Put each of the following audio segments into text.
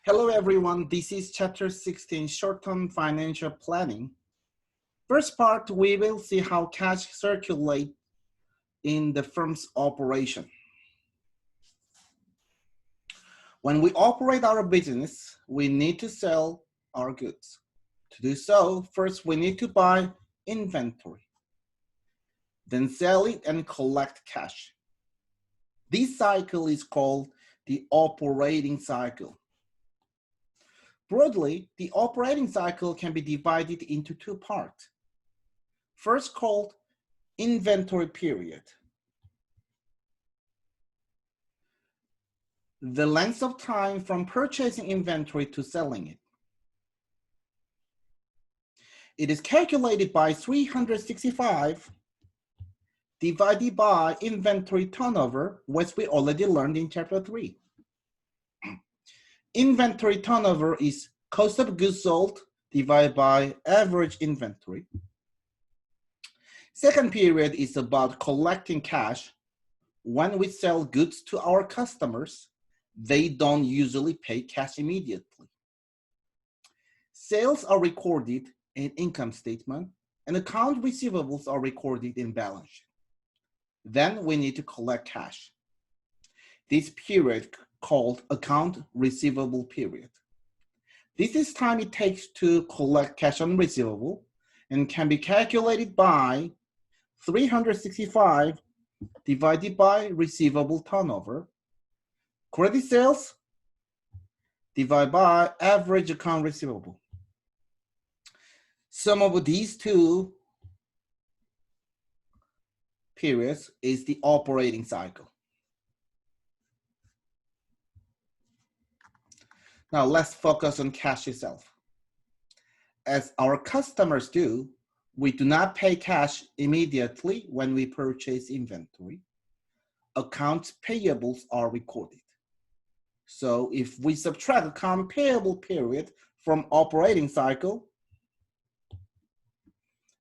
Hello everyone, this is chapter 16, short-term financial planning. First part, we will see how cash circulates in the firm's operation. When we operate our business, we need to sell our goods. To do so, first we need to buy inventory, then sell it and collect cash. This cycle is called the operating cycle. Broadly, the operating cycle can be divided into two parts. First, called inventory period. The length of time from purchasing inventory to selling it. It is calculated by 365 divided by inventory turnover, which we already learned in chapter 3. Inventory turnover is cost of goods sold divided by average inventory. Second period is about collecting cash. When we sell goods to our customers, they don't usually pay cash immediately. Sales are recorded in income statement, and account receivables are recorded in balance sheet. Then we need to collect cash. This period called account receivable period. This is time it takes to collect cash on receivable and can be calculated by 365 divided by receivable turnover. Credit sales divided by average account receivable. Sum of these two periods is the operating cycle. Now let's focus on cash itself. As our customers do, we do not pay cash immediately when we purchase inventory. Accounts payables are recorded. So if we subtract account payable period from operating cycle,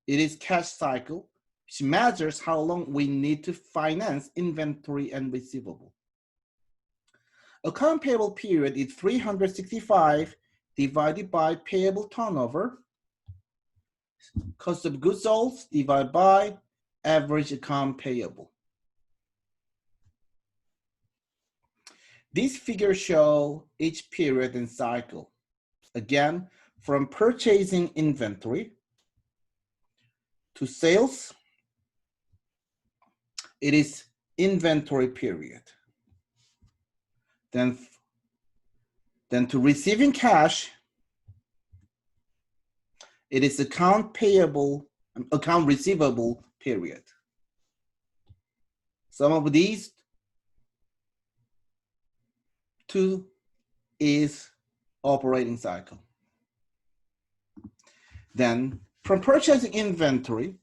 it is cash cycle, which measures how long we need to finance inventory and receivable. Account payable period is 365 divided by payable turnover, cost of goods sold divided by average account payable. These figures show each period and cycle. Again, from purchasing inventory to sales, it is inventory period. Then to receiving cash, it is account receivable period. Some of these two is operating cycle. Then from purchasing inventory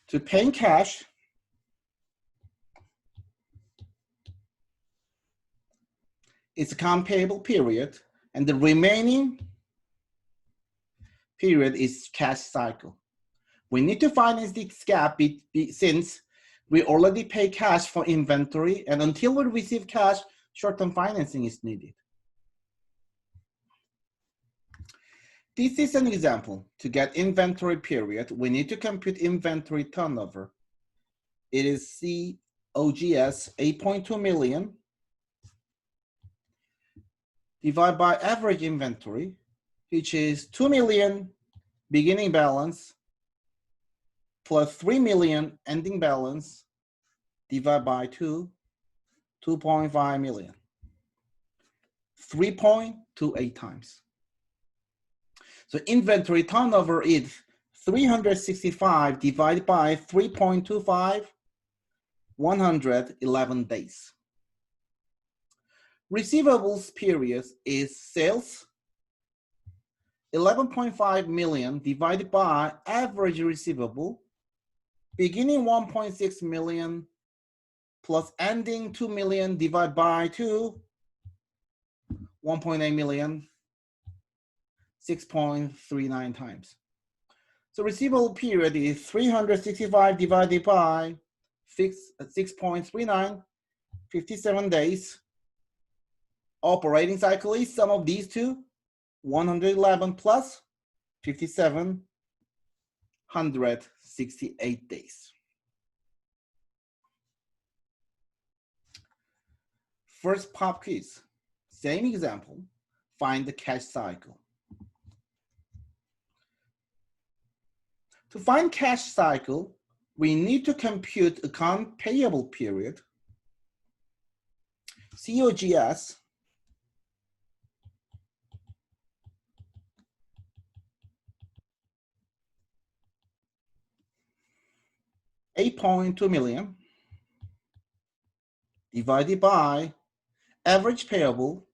to paying cash, it's account payable period, and the remaining period is cash cycle. We need to finance this gap since we already pay cash for inventory, and until we receive cash, short-term financing is needed. This is an example. To get inventory period, we need to compute inventory turnover. It is COGS 8.2 million divided by average inventory, which is 2 million beginning balance plus 3 million ending balance divided by 2.5 million. 3.28 times. So inventory turnover is 365 divided by 3.25, 111 days. Receivables period is sales 11.5 million divided by average receivable, beginning 1.6 million plus ending 2 million divided by 1.8 million, 6.39 times. So receivable period is 365 divided by 6.39, 57 days. Operating cycle is sum of these two, 111 plus 57, 168 days. First pop quiz, same example, find the cash cycle. To find cash cycle, we need to compute account payable period, COGS, $8.2 million divided by average payable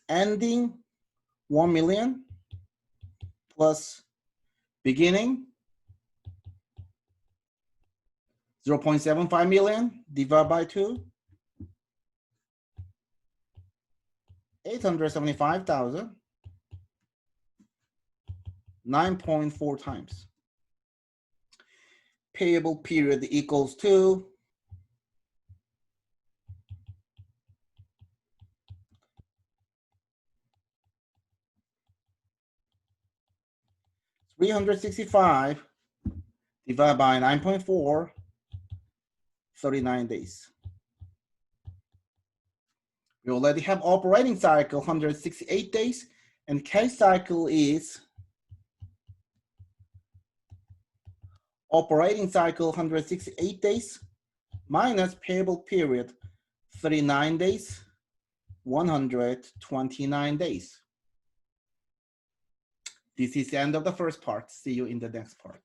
ending 1 million plus beginning 0.75 million divided by 2, 875,000, 9.4 times. Payable period equals to 365 divided by 9.4, 39 days. We already have operating cycle 168 days, and cash cycle is operating cycle 168 days minus payable period 39 days, 129 days. This is the end of the first part. See you in the next part.